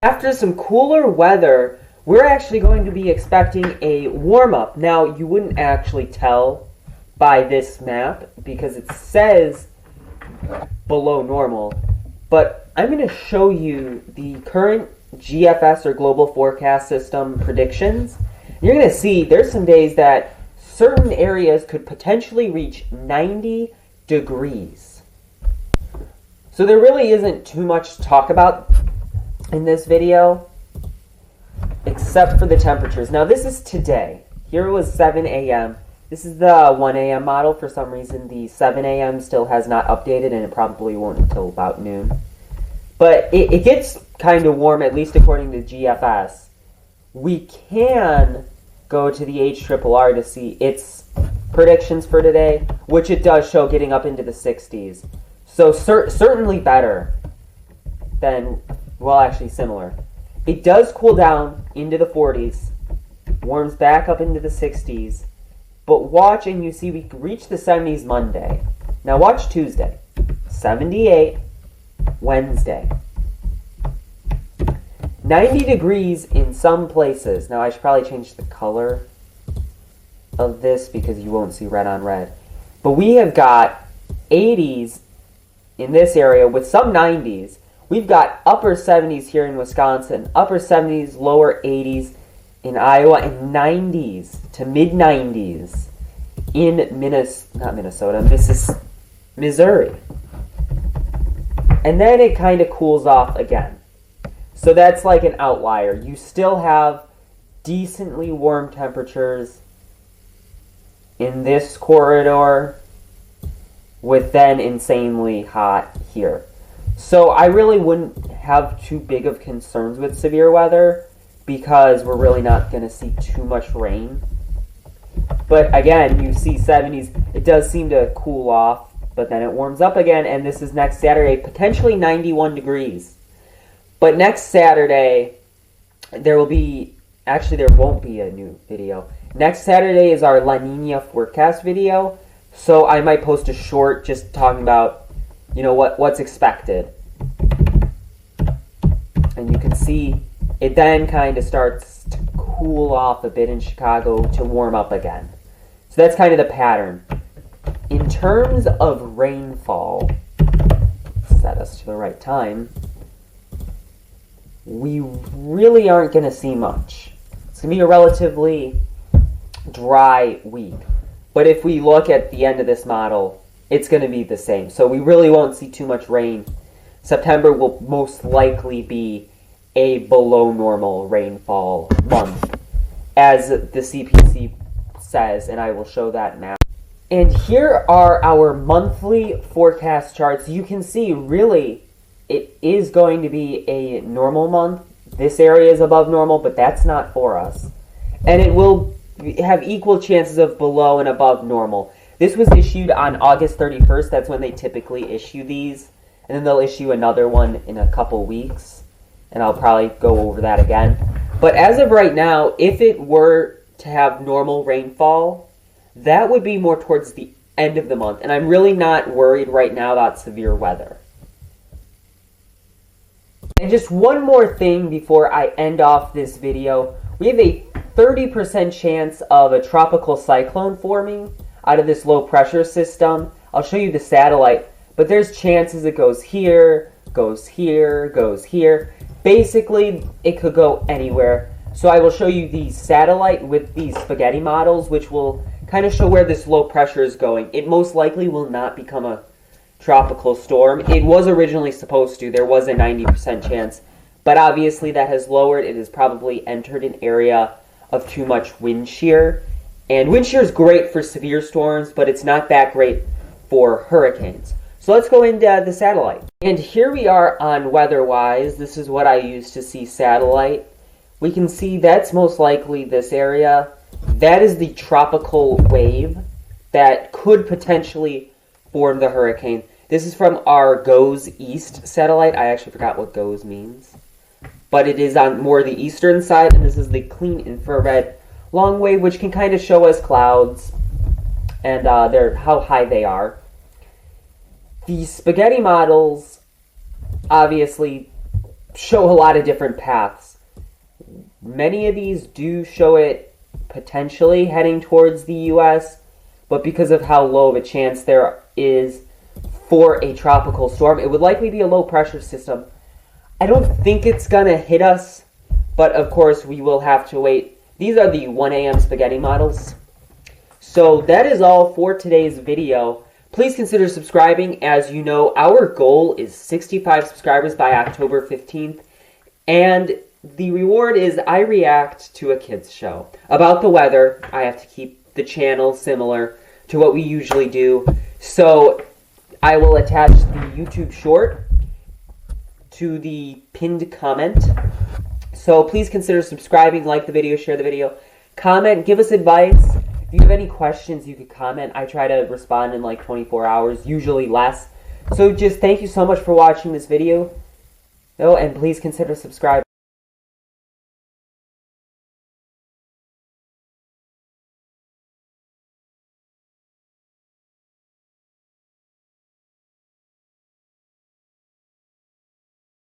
After some cooler weather, we're actually going to be expecting a warm-up. Now, you wouldn't actually tell by this map because it says below normal, but I'm going to show you the current GFS or Global Forecast System predictions. You're going to see there's some days that certain areas could potentially reach 90 degrees. So there really isn't too much to talk about in this video, except for the temperatures. Now this is today. Here was 7 a.m. This is the 1 a.m. model. For some reason the 7 a.m. still has not updated, and it probably won't until about noon. But it gets kind of warm, at least according to GFS. We can go to the HRRR to see its predictions for today, which it does show getting up into the 60s. So certainly better than, well, actually similar. It does cool down into the 40s, warms back up into the 60s, but watch and you see we reach the 70s Monday. Now watch Tuesday, 78, Wednesday. 90 degrees in some places. Now I should probably change the color of this because you won't see red on red. But we have got 80s in this area with some 90s. We've got upper 70s here in Wisconsin, upper 70s, lower 80s in Iowa, and 90s to mid-90s in Missouri. And then it kind of cools off again. So that's like an outlier. You still have decently warm temperatures in this corridor with then insanely hot here. So I really wouldn't have too big of concerns with severe weather because we're really not going to see too much rain. But again, you see 70s. It does seem to cool off, but then it warms up again, and this is next Saturday, potentially 91 degrees. But next Saturday, there won't be a new video. Next Saturday is our La Nina forecast video, so I might post a short just talking about what's expected. And you can see it then kind of starts to cool off a bit in Chicago to warm up again. So that's kind of the pattern. In terms of rainfall, set us to the right time, we really aren't going to see much. It's going to be a relatively dry week. But if we look at the end of this model, it's going to be the same. So we really won't see too much rain. September will most likely be a below normal rainfall month, as the CPC says, and I will show that now. And here are our monthly forecast charts. You can see really it is going to be a normal month. This area is above normal, but that's not for us. And it will have equal chances of below and above normal. This was issued on August 31st. That's when they typically issue these. And then they'll issue another one in a couple weeks. And I'll probably go over that again. But as of right now, if it were to have normal rainfall, that would be more towards the end of the month. And I'm really not worried right now about severe weather. And just one more thing before I end off this video. We have a 30% chance of a tropical cyclone forming out of this low pressure system. I'll show you the satellite, but there's chances it goes here, goes here, goes here. Basically, it could go anywhere. So I will show you the satellite with these spaghetti models, which will kind of show where this low pressure is going. It most likely will not become a tropical storm. It was originally supposed to. There was a 90% chance, but obviously that has lowered. It has probably entered an area of too much wind shear. And wind shear is great for severe storms, but it's not that great for hurricanes. So let's go into the satellite. And here we are on weatherwise. This is what I use to see satellite. We can see that's most likely this area. That is the tropical wave that could potentially form the hurricane. This is from our GOES East satellite. I actually forgot what GOES means. But it is on more the eastern side, and this is the clean infrared long wave, which can kind of show us clouds and how high they are. The spaghetti models obviously show a lot of different paths. Many of these do show it potentially heading towards the U.S., but because of how low of a chance there is for a tropical storm, it would likely be a low pressure system. I don't think it's going to hit us, but of course we will have to wait. These are the 1 a.m. spaghetti models. So that is all for today's video. Please consider subscribing. As you know, our goal is 65 subscribers by October 15th. And the reward is I react to a kids show about the weather. I have to keep the channel similar to what we usually do. So I will attach the YouTube short to the pinned comment. So please consider subscribing, like the video, share the video, comment, give us advice. If you have any questions, you could comment. I try to respond in like 24 hours, usually less. So just thank you so much for watching this video. Oh, and please consider subscribing.